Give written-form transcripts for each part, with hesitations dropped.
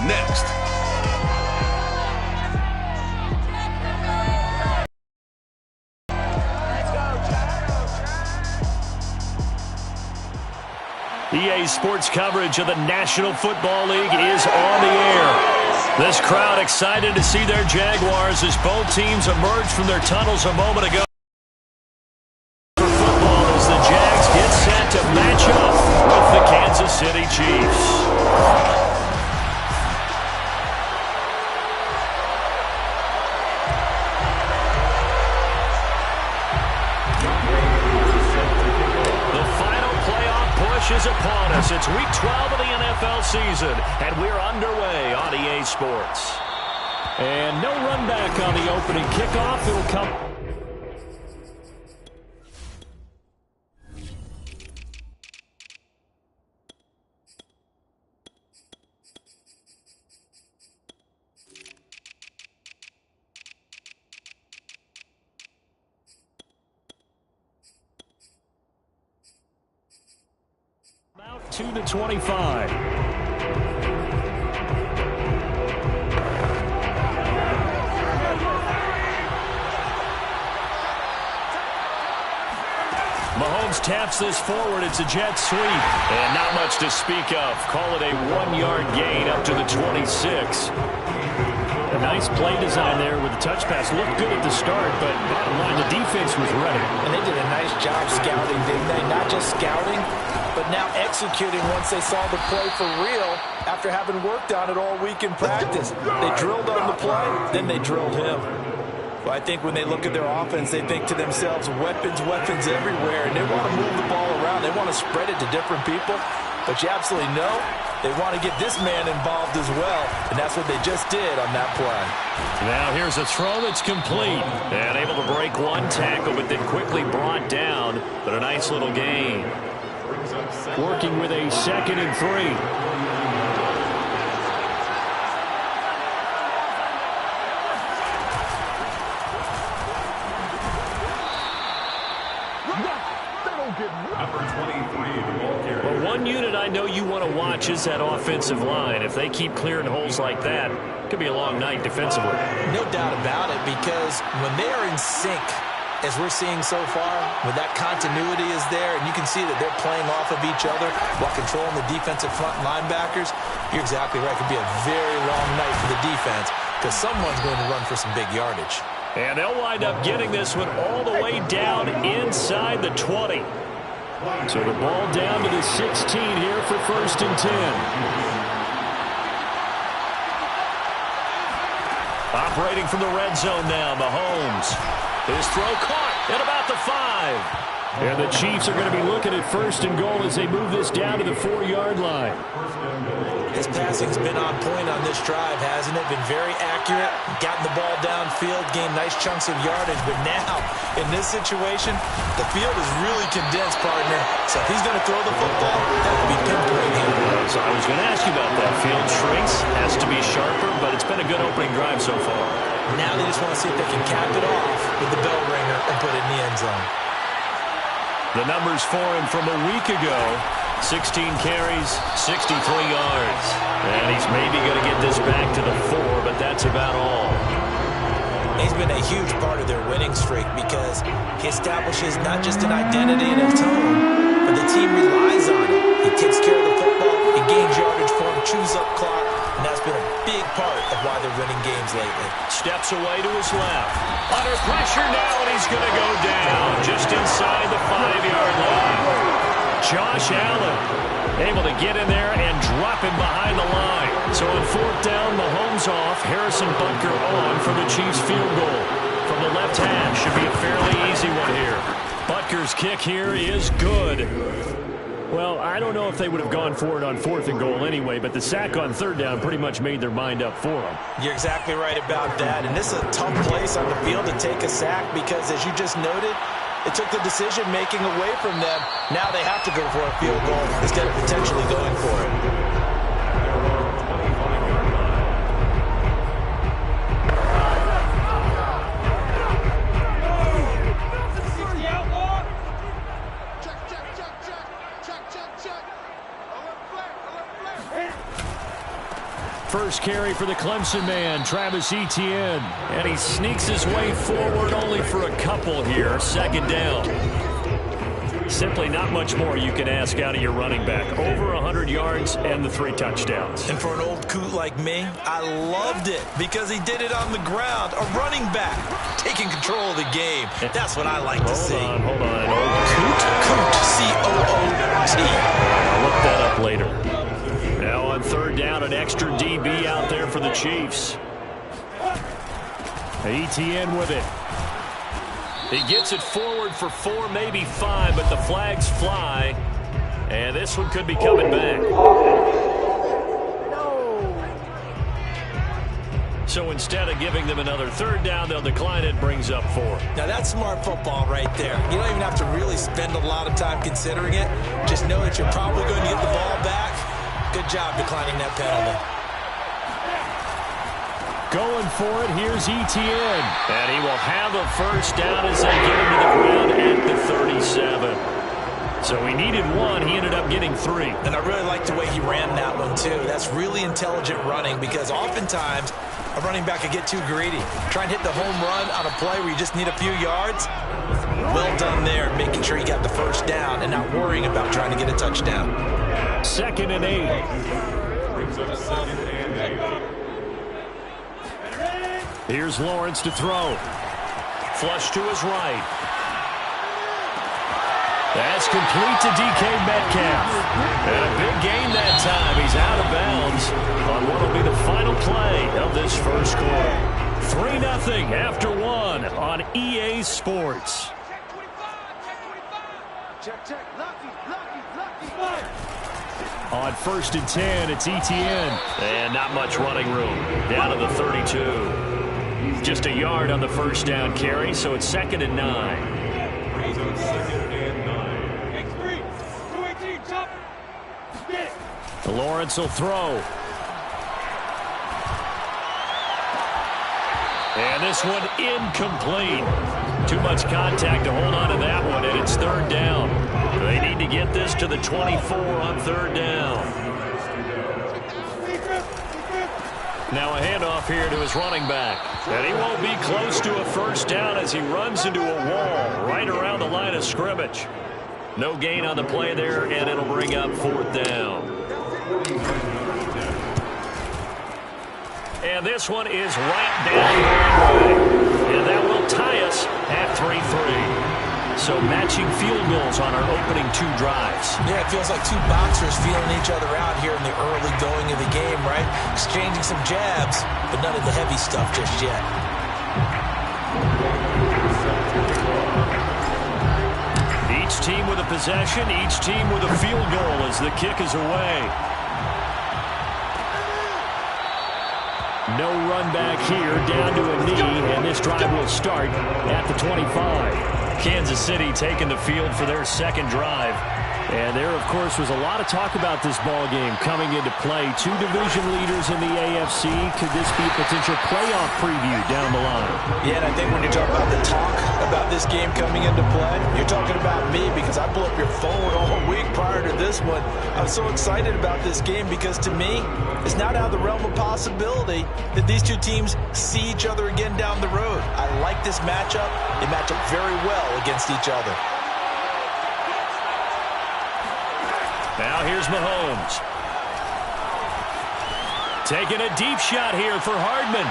next. EA Sports coverage of the National Football League is on the air. This crowd excited to see their Jaguars as both teams emerged from their tunnels a moment ago. For football as the Jags get set to match up with the Kansas City Chiefs. Is upon us. It's week 12 of the NFL season, and we're underway on EA Sports. And no run back on the opening kickoff. It'll come. To the 25. Mahomes taps this forward. It's a jet sweep. And not much to speak of. Call it a 1-yard gain up to the 26. A nice play design there with the touch pass. Looked good at the start, but bottom line, the defense was ready. And they did a nice job scouting, didn't they? Not just scouting, but now executing once they saw the play for real after having worked on it all week in practice. They drilled on the play, then they drilled him. Well, I think when they look at their offense, they think to themselves, weapons, weapons everywhere, and they want to move the ball around. They want to spread it to different people, but you absolutely know they want to get this man involved as well, and that's what they just did on that play. Now here's a throw that's complete, and able to break one tackle, but then quickly brought down, but a nice little gain. Working with a 2nd and 3. Well, one unit I know you want to watch is that offensive line. If they keep clearing holes like that, it could be a long night defensively. No doubt about it, because when they are in sync, as we're seeing so far, when that continuity is there, and you can see that they're playing off of each other while controlling the defensive front linebackers, you're exactly right. It could be a very long night for the defense because someone's going to run for some big yardage. And they'll wind up getting this one all the way down inside the 20. So the ball down to the 16 here for 1st and 10. Operating from the red zone now, Mahomes. His throw caught at about the 5. And the Chiefs are going to be looking at 1st and goal as they move this down to the 4-yard line. His passing's been on point on this drive, hasn't it? Been very accurate, gotten the ball downfield, gained nice chunks of yardage. But now, in this situation, the field is really condensed, partner. So if he's going to throw the football, that would be pinpoint him. So I was going to ask you about that. Field shrinks, has to be sharper, but it's been a good opening drive so far. Now they just want to see if they can cap it off with the bell ringer and put it in the end zone. The numbers for him from a week ago, 16 carries, 63 yards. And he's maybe going to get this back to the 4, but that's about all. He's been a huge part of their winning streak because he establishes not just an identity and a tone, but the team relies on it. He takes care of the football, he gains yardage for him, chews up clock, and that's been a big part of why they're winning games lately. Steps away to his left. Under pressure now, and he's going to go down just inside the 5-yard line. Josh Allen able to get in there and drop him behind the line. So on 4th down, Mahomes off, Harrison Butker on for the Chiefs field goal. From the left hash, should be a fairly easy one here. Butker's kick here is good. Well, I don't know if they would have gone for it on 4th and goal anyway, but the sack on 3rd down pretty much made their mind up for them. You're exactly right about that, and this is a tough place on the field to take a sack because, as you just noted, it took the decision-making away from them. Now they have to go for a field goal instead of potentially going for it. First carry for the Clemson man, Travis Etienne. And he sneaks his way forward only for a couple here. Second down. Simply not much more you can ask out of your running back. Over 100 yards and the 3 touchdowns. And for an old coot like me, I loved it because he did it on the ground. A running back taking control of the game. That's what I like to see. Hold on. Old coot? Coot. C-O-O-T. I'll look that up later. Now on third down, an extra DB out there for the Chiefs. Etienne with it. He gets it forward for 4, maybe 5, but the flags fly. And this one could be coming back. So instead of giving them another third down, they'll decline it, brings up 4. Now that's smart football right there. You don't even have to really spend a lot of time considering it. Just know that you're probably going to get the ball back. Good job declining that penalty. Going for it, here's Etienne. And he will have a first down as they get him to the ground at the 37. So he needed 1, he ended up getting 3. And I really like the way he ran that one too. That's really intelligent running because oftentimes a running back could get too greedy. Try and hit the home run on a play where you just need a few yards. Well done there, making sure he got the first down and not worrying about trying to get a touchdown. 2nd and 8. Here's Lawrence to throw. Flush to his right. That's complete to DK Metcalf. And a big gain that time. He's out of bounds on what will be the final play of this first quarter. 3-0 after 1 on EA Sports. On 1st and 10, it's Etienne. And not much running room. Down to the 32. Just a yard on the first down carry, so it's 2nd and 9. Lawrence will throw. And this one incomplete. Too much contact to hold on to that one, and it's 3rd down. They need to get this to the 24 on 3rd down. Now a handoff here to his running back. And he won't be close to a first down as he runs into a wall right around the line of scrimmage. No gain on the play there, and it'll bring up 4th down. And this one is right down the runway. And that will tie us at 3-3. So matching field goals on our opening 2 drives. Yeah, it feels like 2 boxers feeling each other out here in the early going of the game, right? Exchanging some jabs, but none of the heavy stuff just yet. Each team with a possession, each team with a field goal as the kick is away. No run back here, down to a knee, and this drive will start at the 25. Kansas City taking the field for their 2nd drive. And there, of course, was a lot of talk about this ball game coming into play. 2 division leaders in the AFC. Could this be a potential playoff preview down the line? Yeah, and I think when you talk about the talk about this game coming into play, you're talking about me because I blew up your phone all week prior to this one. I'm so excited about this game because to me, it's not out of the realm of possibility that these 2 teams see each other again down the road. I like this matchup. They match up very well against each other. Now here's Mahomes. Taking a deep shot here for Hardman.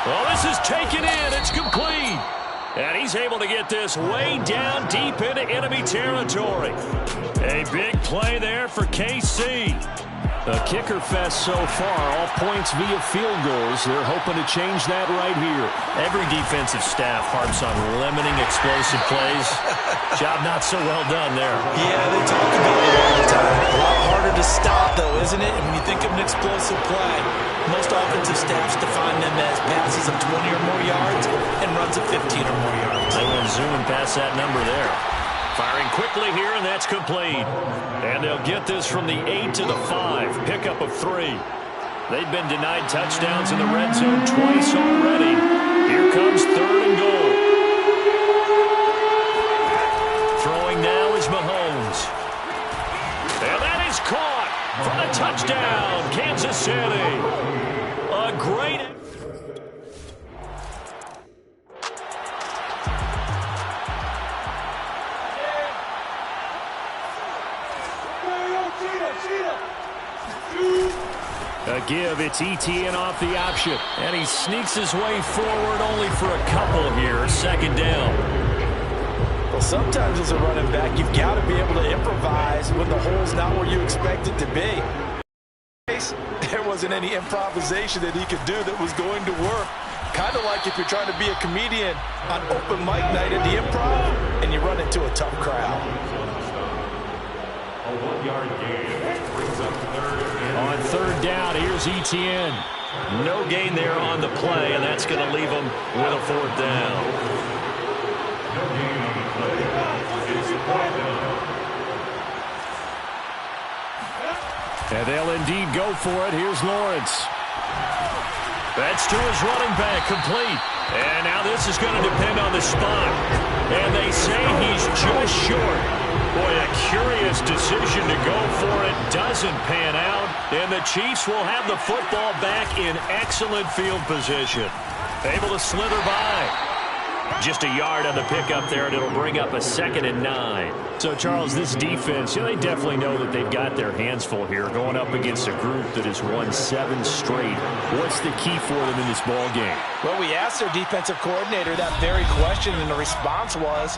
Well, this is taken in. It's complete. And he's able to get this way down deep into enemy territory. A big play there for KC. A kicker fest so far, all points via field goals. They're hoping to change that right here. Every defensive staff harps on limiting explosive plays. Job not so well done there. Yeah, they talk about it all the time. A lot harder to stop, though, isn't it? And when you think of an explosive play, most offensive staffs define them as passes of 20 or more yards and runs of 15 or more yards. They went zooming past that number there. Firing quickly here, and that's complete. And they'll get this from the 8 to the 5. Pickup of 3. They've been denied touchdowns in the red zone twice already. Here comes 3rd and goal. Throwing now is Mahomes. And that is caught for the touchdown, Kansas City. A give, it's ETN off the option. And he sneaks his way forward only for a couple here. Second down. Well, sometimes as a running back, you've got to be able to improvise when the hole's not where you expect it to be. There wasn't any improvisation that he could do that was going to work. Kind of like if you're trying to be a comedian on open mic night at the Improv and you run into a tough crowd. A 1-yard gain brings up third. On third down, here's ETN. No gain there on the play, and that's going to leave him with a fourth down. No gain on the play. It's fourth down. And they'll indeed go for it. Here's Lawrence. That's to his running back, complete. And now this is going to depend on the spot. And they say he's just short. Boy, a curious decision to go for it. Doesn't pan out. And the Chiefs will have the football back in excellent field position. Able to slither by. Just a yard on the pickup there, and it'll bring up a 2nd and 9. So, Charles, this defense, they definitely know that they've got their hands full here, going up against a group that has won 7 straight. What's the key for them in this ball game? Well, we asked their defensive coordinator that very question, and the response was,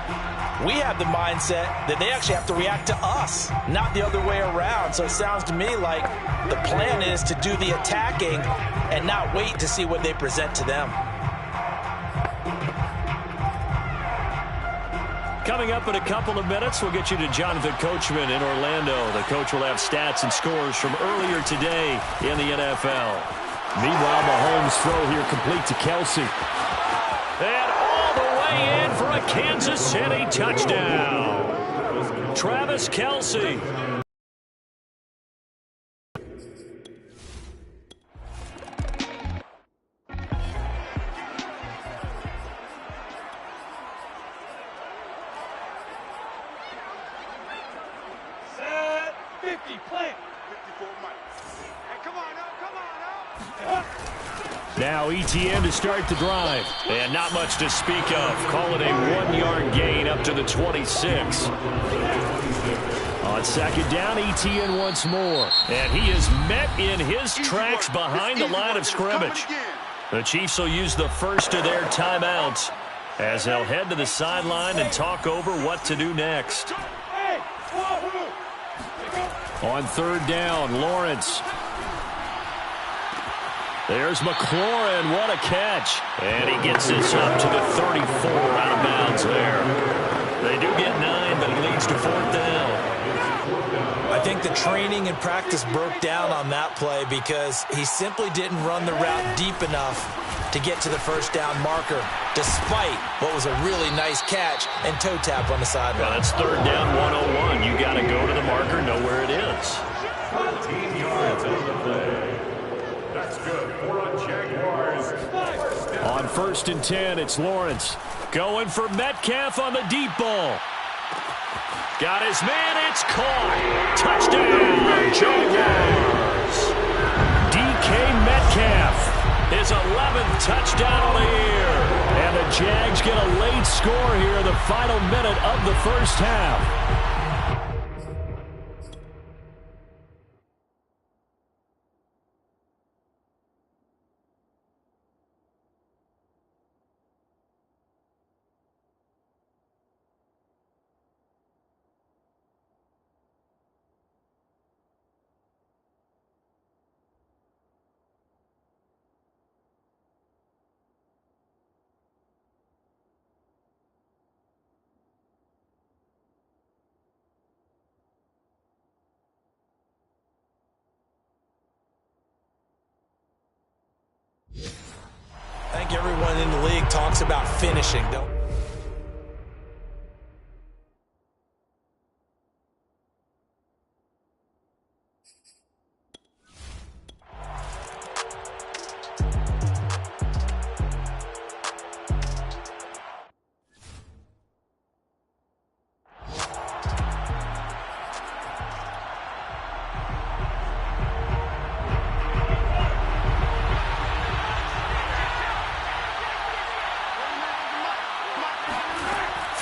we have the mindset that they actually have to react to us, not the other way around. So it sounds to me like the plan is to do the attacking and not wait to see what they present to them. Coming up in a couple of minutes, we'll get you to Jonathan Coachman in Orlando. The coach will have stats and scores from earlier today in the NFL. Meanwhile, Mahomes' throw here complete to Kelsey. And all the way in for a Kansas City touchdown. Travis Kelce. Now ETN to start the drive. And not much to speak of. Call it a 1-yard gain up to the 26. On second down, ETN once more. And he is met in his tracks behind the line of scrimmage. The Chiefs will use the first of their timeouts as they'll head to the sideline and talk over what to do next. On third down, Lawrence. There's McLaurin. What a catch. And he gets this up to the 34 out of bounds there. They do get 9, but it leads to fourth down. I think the training and practice broke down on that play because he simply didn't run the route deep enough to get to the first down marker, despite what was a really nice catch and toe tap on the sideline. Well, that's third down 101. You got to go to the marker, know where it is. 14 yards on the play. That's good. 4 on Jaguars. On first and 10, it's Lawrence. Going for Metcalf on the deep ball. Got his man. It's caught. Touchdown, Jaguars. DK Metcalf. His 11th touchdown of the year. And the Jags get a late score here in the final minute of the first half. I think everyone in the league talks about finishing, don't they?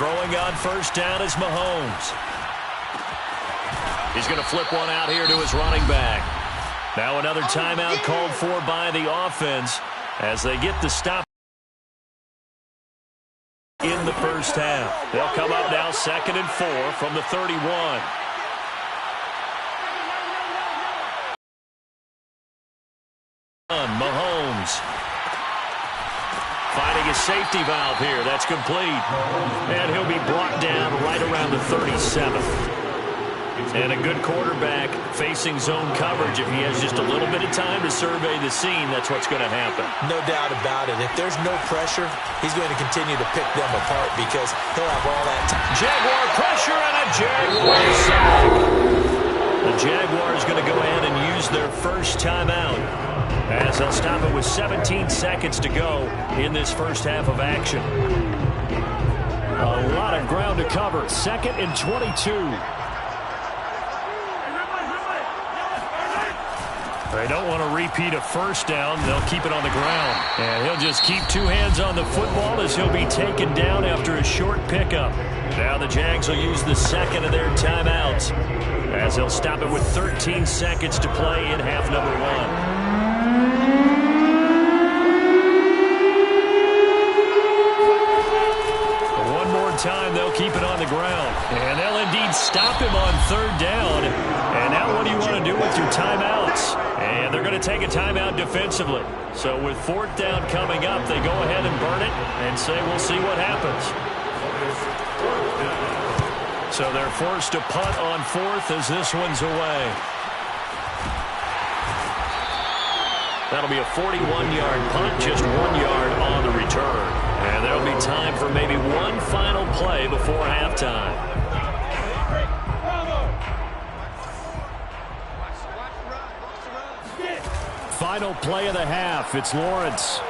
Throwing on first down is Mahomes. He's going to flip one out here to his running back. Now another timeout called for by the offense as they get the stop in the first half. They'll come up now 2nd and 4 from the 31. Mahomes finding a safety valve here. That's complete. And he'll be brought down right around the 37th. And a good quarterback facing zone coverage. If he has just a little bit of time to survey the scene, that's what's going to happen. No doubt about it. If there's no pressure, he's going to continue to pick them apart because he'll have all that time. Jaguar pressure and a Jaguar sack. The Jaguars going to go ahead and use their first timeout as they'll stop it with 17 seconds to go in this first half of action. A lot of ground to cover. 2nd and 22. They don't want to repeat a first down. They'll keep it on the ground. And he'll just keep two hands on the football as he'll be taken down after a short pickup. Now the Jags will use the second of their timeouts as they'll stop it with 13 seconds to play in half number 1. Time they'll keep it on the ground, and they'll indeed stop him on 3rd down. And now what do you want to do with your timeouts? And they're going to take a timeout defensively. So with 4th down coming up, they go ahead and burn it and say we'll see what happens. So they're forced to punt on 4th as this one's away. That'll be a 41-yard punt, just 1 yard on the return. And there'll be time for maybe one final play before halftime. Final play of the half. It's Lawrence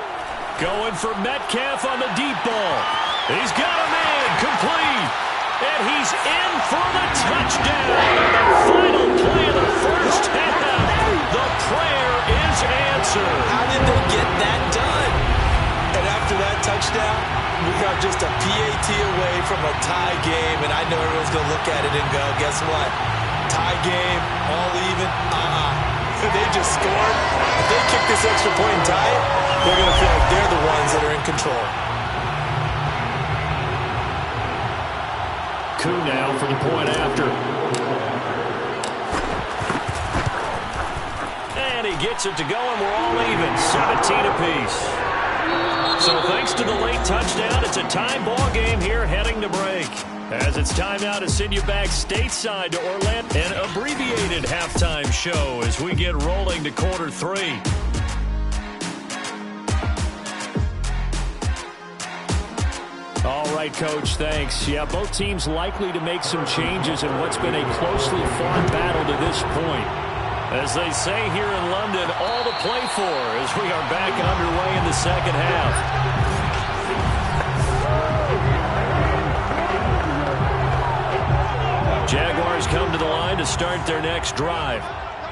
going for Metcalf on the deep ball. He's got a man complete. And he's in for the touchdown. The final play of the first half. The prayer is answered. How did they get that done? And after that touchdown, we got just a PAT away from a tie game, and I know everyone's going to look at it and go, guess what? Tie game, all even? They just scored. If they kick this extra point and tie it, they're going to feel like they're the ones that are in control. Coup now for the point after. And he gets it to go, and we're all even, 17 apiece. So thanks to the late touchdown, it's a tie ball game here heading to break. As it's time now to send you back stateside to Orlando. An abbreviated halftime show as we get rolling to quarter 3. All right, Coach, thanks. Yeah, both teams likely to make some changes in what's been a closely fought battle to this point. As they say here in London, all to play for as we are back underway in the second half. Jaguars come to the line to start their next drive.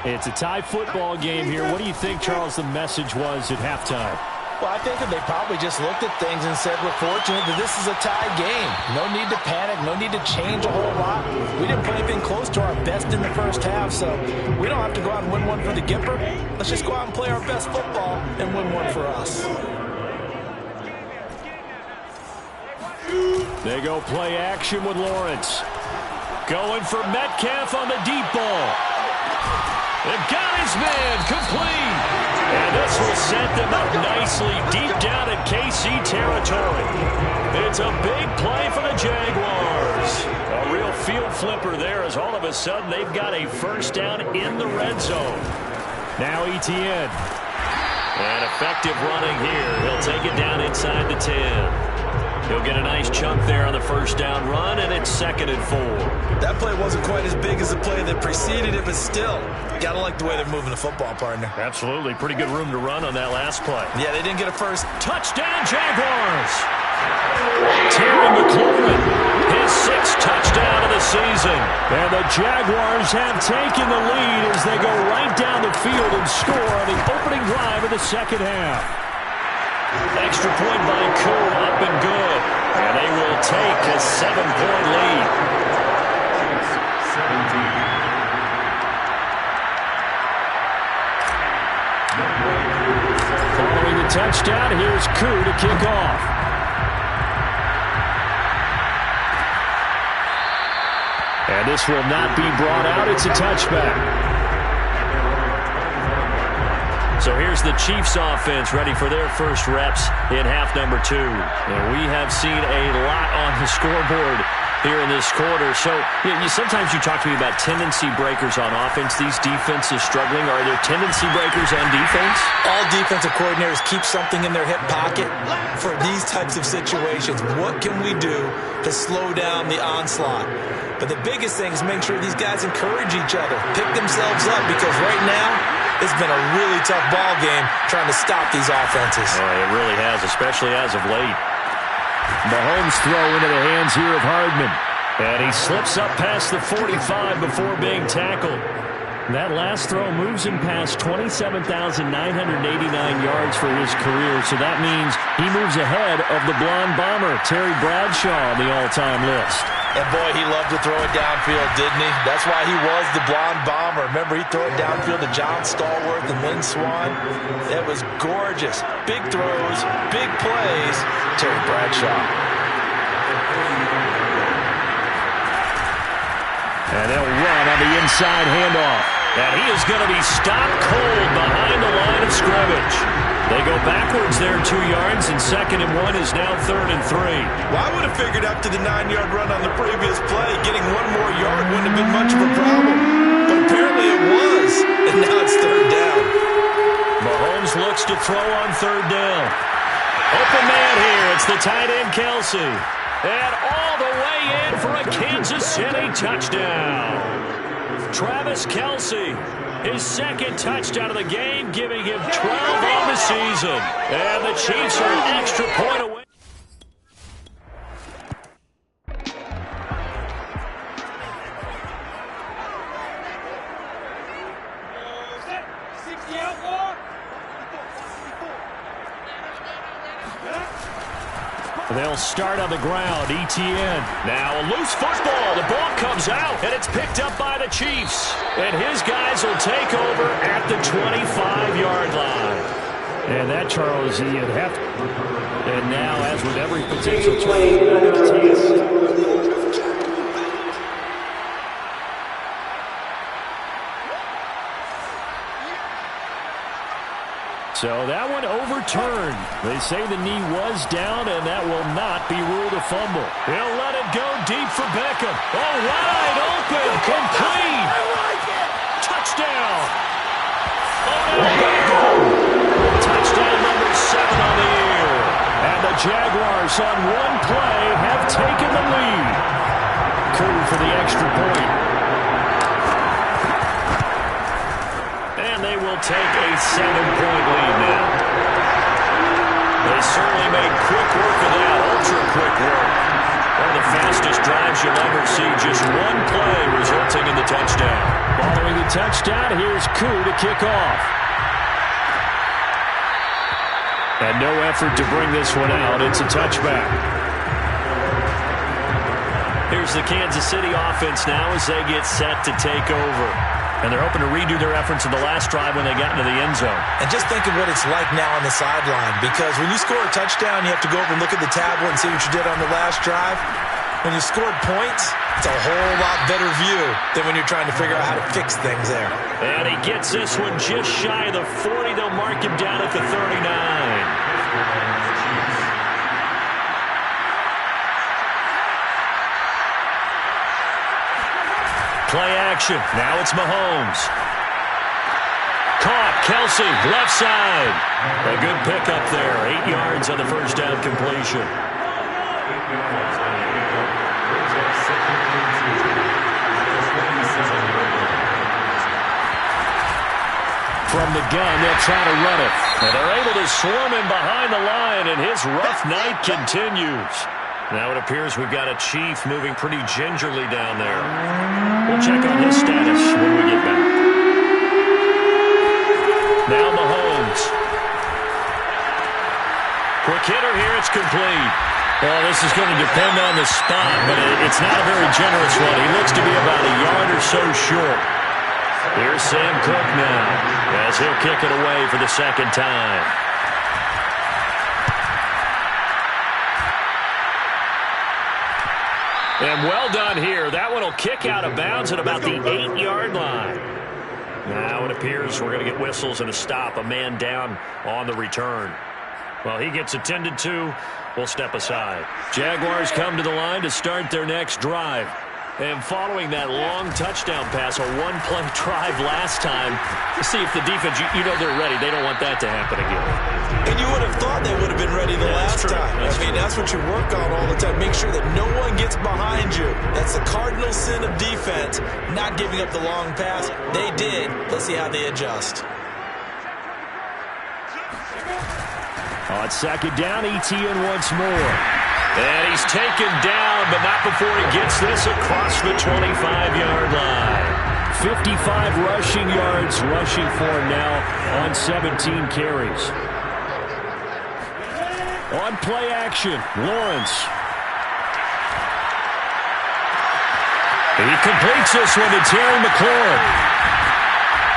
It's a tie football game here. What do you think, Charles, the message was at halftime? Well, I think that they probably just looked at things and said, we're fortunate that this is a tie game. No need to panic, no need to change a whole lot. We didn't play anything close to our best in the first half, so we don't have to go out and win one for the Gipper. Let's just go out and play our best football and win one for us. They go play action with Lawrence. Going for Metcalf on the deep ball. They've got his man complete. And this will set them up nicely deep down in KC territory. It's a big play for the Jaguars. A real field flipper there as all of a sudden they've got a first down in the red zone. Now Etienne. And effective running here. He'll take it down inside the 10. He'll get a nice chunk there on the first down run, and it's 2nd and 4. That play wasn't quite as big as the play that preceded it, but still, got to like the way they're moving the football, partner. Absolutely. Pretty good room to run on that last play. Yeah, they didn't get a first. Touchdown, Jaguars! Terry McLaurin, his 6th touchdown of the season. And the Jaguars have taken the lead as they go right down the field and score on the opening drive of the second half. Extra point by Koo, up and good. And they will take a 7-point lead. touchdown. Here's Koo to kick off. And this will not be brought out. It's a touchback. So here's the Chiefs offense ready for their first reps in half number 2. And we have seen a lot on the scoreboard here in this quarter. So sometimes you talk to me about tendency breakers on offense. These defenses struggling. Are there tendency breakers on defense? All defensive coordinators keep something in their hip pocket for these types of situations. What can we do to slow down the onslaught? But the biggest thing is make sure these guys encourage each other, pick themselves up, because right now it's been a really tough ball game trying to stop these offenses. Oh, it really has, especially as of late. Mahomes throw into the hands here of Hardman. And he slips up past the 45 before being tackled. That last throw moves him past 27,989 yards for his career. So that means he moves ahead of the blonde bomber, Terry Bradshaw, on the all-time list. And boy, he loved to throw it downfield, didn't he? That's why he was the blonde bomber. Remember, he threw it downfield to John Stallworth and Lynn Swann. It was gorgeous. Big throws, big plays. Terry Bradshaw. And they'll run on the inside handoff. And he is going to be stopped cold behind the line of scrimmage. They go backwards there 2 yards, and 2nd and 1 is now 3rd and 3. Well, I would have figured after the 9-yard run on the previous play, getting 1 more yard wouldn't have been much of a problem. But apparently it was, and now it's 3rd down. Mahomes looks to throw on 3rd down. Open man here. It's the tight end, Kelce. And all the way in for a Kansas City touchdown. Travis Kelce, his 2nd touchdown of the game, giving him 12 on the season. And the Chiefs are an extra point away. They'll start on the ground. ETN. Now a loose football. The ball comes out, and it's picked up by the Chiefs. And his guys will take over at the 25-yard line. And that, Charles, you'd have to. And now, as with every potential trade, so that one overturned. They say the knee was down, and that will not be ruled a fumble. He'll let it go deep for Beckham. Oh, wide open, complete. Touchdown. Touchdown number 7 on the year. And the Jaguars on one play have taken the lead. Koo for the extra point. They will take a 7-point lead now. They certainly made quick work of that, ultra-quick work. One of the fastest drives you'll ever see, just one play resulting in the touchdown. Following the touchdown, here's Koo to kick off. And no effort to bring this one out. It's a touchback. Here's the Kansas City offense now as they get set to take over. And they're hoping to redo their efforts in the last drive when they got into the end zone. And just think of what it's like now on the sideline, because when you score a touchdown, you have to go over and look at the tablet and see what you did on the last drive. When you scored points, it's a whole lot better view than when you're trying to figure out how to fix things there. And he gets this one just shy of the 40. They'll mark him down at the 39. Play action. Now it's Mahomes. Caught. Kelce, left side. A good pickup there. 8 yards on the first down completion. From the gun, they'll try to run it. And they're able to swarm him behind the line, and his rough night continues. Now it appears we've got a Chief moving pretty gingerly down there. We'll check on his status when we get back. Now Mahomes. Quick hitter here, it's complete. Well, this is going to depend on the spot, but it's not a very generous one. He looks to be about a yard or so short. Here's Sam Cook now, as he'll kick it away for the 2nd time. And well done here. That one will kick out of bounds at about the 8-yard line. Now it appears we're going to get whistles and a stop. A man down on the return. Well, he gets attended to. We'll step aside. Jaguars come to the line to start their next drive. And following that long touchdown pass, a one-play drive last time, to see if the defense, you know they're ready. They don't want that to happen again. And you would have thought they would have been ready the last time. That's what you work on all the time. Make sure that no one gets behind you. That's the cardinal sin of defense, not giving up the long pass. They did. Let's see how they adjust. On second down, ETN once more. And he's taken down, but not before he gets this across the 25-yard line. 55 rushing yards rushing for him now on 17 carries. On play action, Lawrence. He completes this one to Terry McLaurin.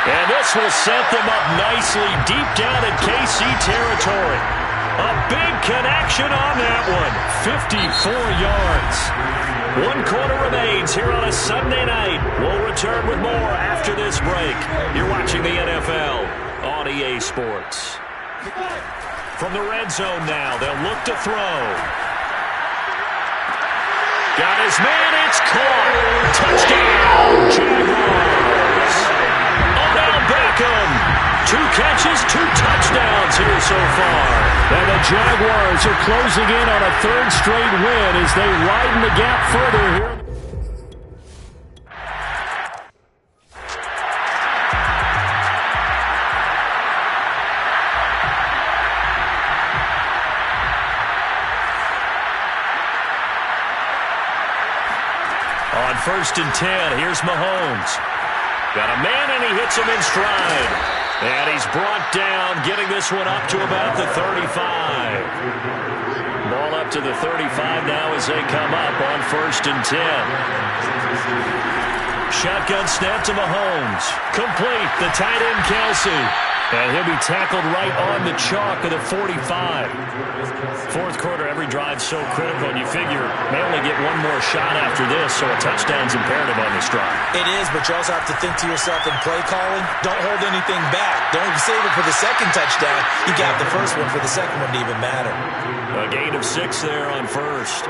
And this will set them up nicely deep down in KC territory. A big connection on that one. 54 yards. 1 quarter remains here on a Sunday night. We'll return with more after this break. You're watching the NFL on EA Sports. From the red zone now, they'll look to throw. Got his man, it's caught. Touchdown, Jaguars. Odell Beckham. 2 catches, 2 touchdowns here so far. And the Jaguars are closing in on a 3rd straight win as they widen the gap further here. On 1st and 10, here's Mahomes. Got a man and he hits him in stride. And he's brought down, getting this one up to about the 35. Ball up to the 35 now as they come up on 1st and 10. Shotgun snap to Mahomes. Complete, the tight end Kelsey. And he'll be tackled right on the chalk of the 45. 4th quarter, every drive's so critical, and you figure may only get one more shot after this, so a touchdown's imperative on this drive. It is, but you also have to think to yourself in play calling, don't hold anything back. Don't save it for the 2nd touchdown. You got the 1st one for the 2nd one to even matter. A gain of 6 there on 1st.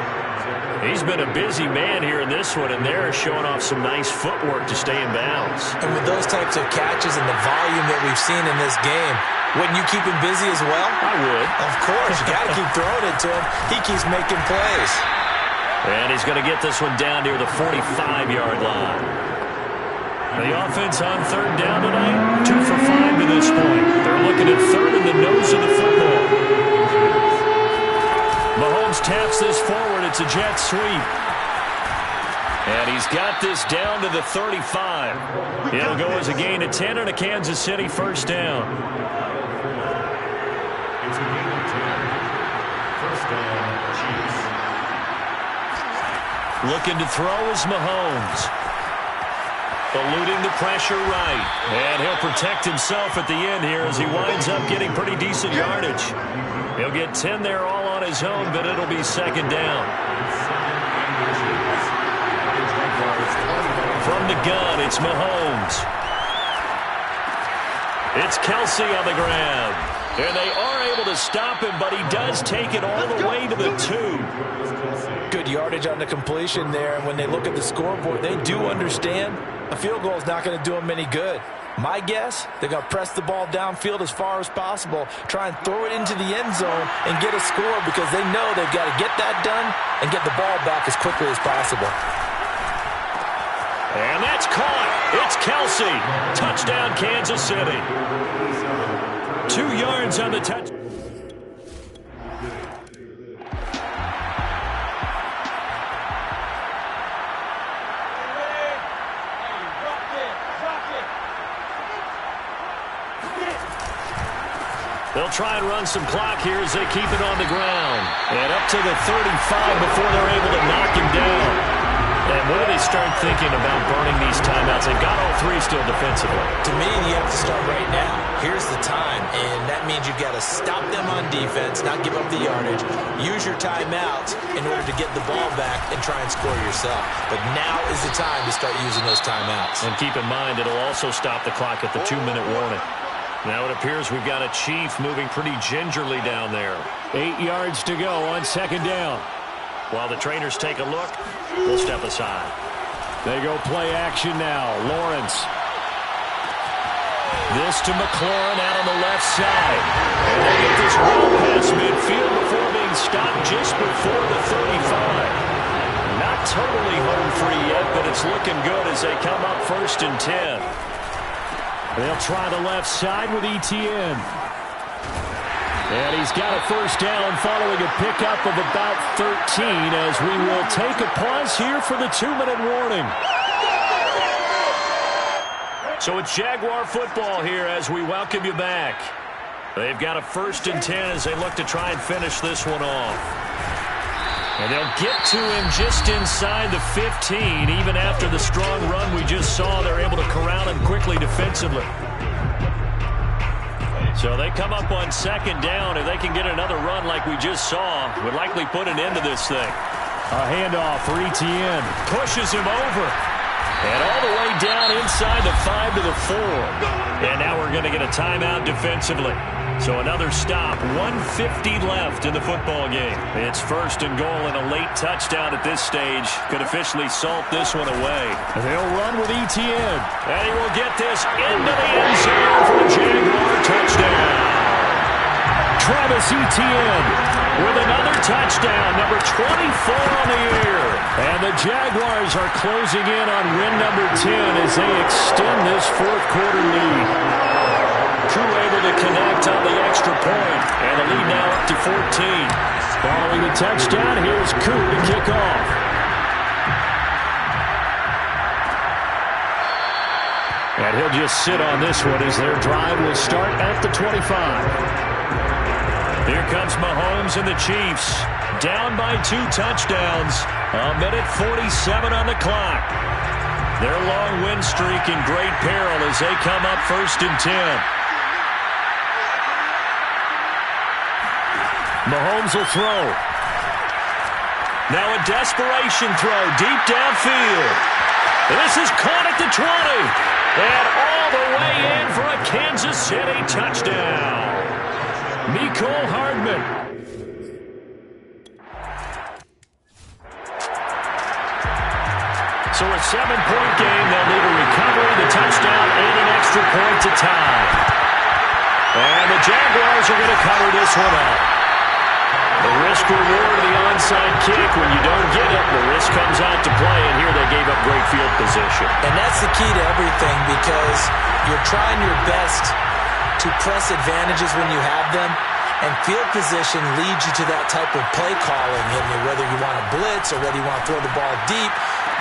He's been a busy man here in this one, and they're showing off some nice footwork to stay in bounds. And with those types of catches and the volume that we've seen in this game, wouldn't you keep him busy as well? I would. Of course. You got to keep throwing it to him. He keeps making plays. And he's going to get this one down near the 45-yard line. The offense on 3rd down tonight, 2 for 5 to this point. They're looking at 3rd in the nose of the football. Mahomes taps this forward. It's a jet sweep. And he's got this down to the 35. It'll go as a gain of 10 and a Kansas City 1st down. It's a gain of 10. 1st down, Chiefs. Looking to throw is Mahomes. Eluding the pressure right. And he'll protect himself at the end here as he winds up getting pretty decent yardage. He'll get 10 there all on his own, but it'll be 2nd down. From the gun, it's Mahomes. It's Kelsey on the ground. And they are able to stop him, but he does take it all the way to the 2. Good yardage on the completion there. And when they look at the scoreboard, they do understand a field goal is not going to do them any good. My guess, they're going to press the ball downfield as far as possible, try and throw it into the end zone and get a score because they know they've got to get that done and get the ball back as quickly as possible. And that's caught. It's Kelsey. Touchdown, Kansas City. 2 yards on the touch. They'll try and run some clock here as they keep it on the ground. And up to the 35 before they're able to knock him down. And when do they start thinking about burning these timeouts? They've got all three still defensively. To me, you have to start right now. Here's the time, and that means you've got to stop them on defense, not give up the yardage, use your timeouts in order to get the ball back and try and score yourself. But now is the time to start using those timeouts. And keep in mind, it'll also stop the clock at the 2-minute warning. Now it appears we've got a Chief moving pretty gingerly down there. 8 yards to go on second down. While the trainers take a look, we'll step aside. They go play action now. Lawrence. This to McLaurin out on the left side. And they get this roll past midfield before being stopped just before the 35. Not totally home free yet, but it's looking good as they come up 1st and 10. They'll try the left side with Etienne. And he's got a first down following a pickup of about 13 as we will take a pause here for the 2-minute warning. So it's Jaguar football here as we welcome you back. They've got a 1st and 10 as they look to try and finish this one off. And they'll get to him just inside the 15. Even after the strong run we just saw, they're able to corral him quickly defensively. So they come up on 2nd down. If they can get another run like we just saw, would likely put an end to this thing. A handoff for Etienne. Pushes him over. And all the way down inside the 5 to the 4. And now we're going to get a timeout defensively. So another stop. 1:50 left in the football game. It's 1st and goal, and a late touchdown at this stage could officially salt this one away. They'll run with Etienne. And he will get this into the end zone for a Jaguar touchdown. Travis Etienne with another touchdown, number 24 on the year. And the Jaguars are closing in on win number 10 as they extend this 4th quarter lead. Koo able to connect on the extra point, and the lead now up to 14. Following the touchdown, here's Koo to kick off. And he'll just sit on this one as their drive will start at the 25. Here comes Mahomes and the Chiefs. Down by 2 touchdowns. A minute 47 on the clock. Their long win streak in great peril as they come up 1st and 10. Mahomes will throw. Now a desperation throw deep downfield. This is caught at the 20. And all the way in for a Kansas City touchdown. Mecole Hardman. So a 7-point game. They'll need a recovery, the touchdown, and an extra point to tie. And the Jaguars are going to cover this one up. The risk reward of the onside kick. When you don't get it, the risk comes out to play, and here they gave up great field position. And that's the key to everything because you're trying your best to press advantages when you have them, and field position leads you to that type of play calling, and whether you want to blitz or whether you want to throw the ball deep,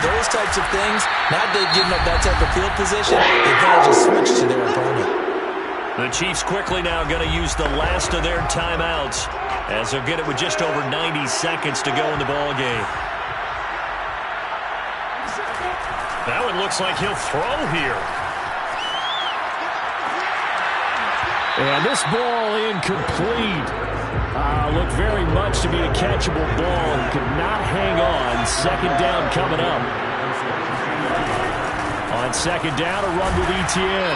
those types of things. Now they've given up that type of field position, the advantage is switched to their opponent. The Chiefs quickly now going to use the last of their timeouts as they'll get it with just over 90 seconds to go in the ball game. That one looks like he'll throw here. And this ball incomplete. Looked very much to be a catchable ball and could not hang on. 2nd down coming up. On 2nd down, a run with Etienne.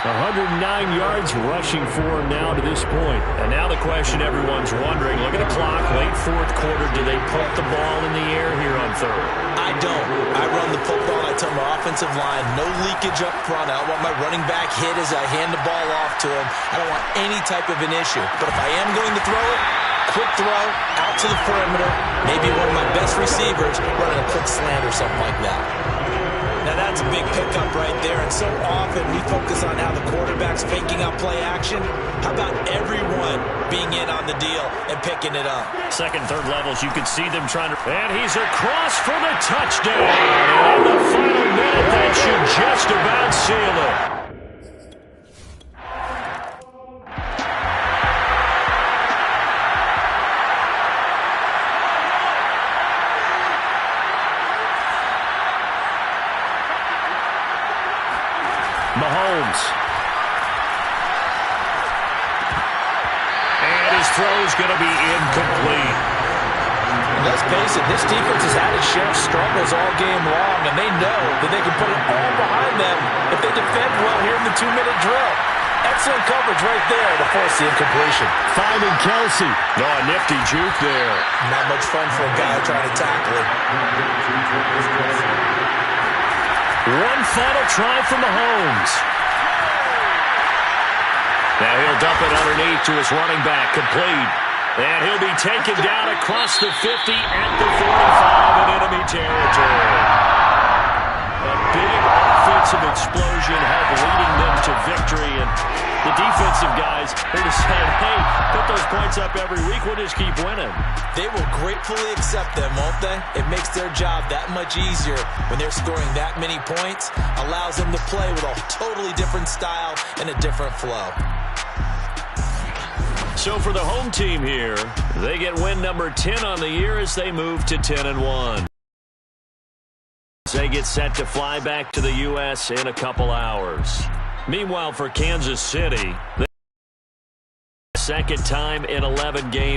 109 yards rushing for him now to this point. And now the question everyone's wondering, look at the clock, late 4th quarter, do they put the ball in the air here on 3rd? I don't. I run the football, and I tell my offensive line, no leakage up front. I don't want my running back hit as I hand the ball off to him. I don't want any type of an issue. But if I am going to throw it, quick throw, out to the perimeter, maybe one of my best receivers running a quick slant or something like that. Now that's a big pickup right there, and so often we focus on how the quarterback's faking out play action. How about everyone being in on the deal and picking it up? 2nd, 3rd levels, you can see them trying to... And he's across for the touchdown. And in the final minute, that should just about seal it. throw is going to be incomplete. Let's face it, this defense has had its share of struggles all game long, and they know that they can put it all behind them if they defend well here in the 2-minute drill. Excellent coverage right there to force the incompletion. Finding Kelsey. Oh, a nifty juke there. Not much fun for a guy trying to tackle it. One final try from Mahomes. Now he'll dump it underneath to his running back, complete. And he'll be taken down across the 50 at the 45 in enemy territory. A big offensive explosion helped leading them to victory. And the defensive guys are deciding, hey, put those points up every week, we'll just keep winning. They will gratefully accept them, won't they? It makes their job that much easier when they're scoring that many points. Allows them to play with a totally different style and a different flow. So for the home team here, they get win number 10 on the year as they move to 10-1. They get set to fly back to the U.S. in a couple hours. Meanwhile, for Kansas City, second time in 11 games.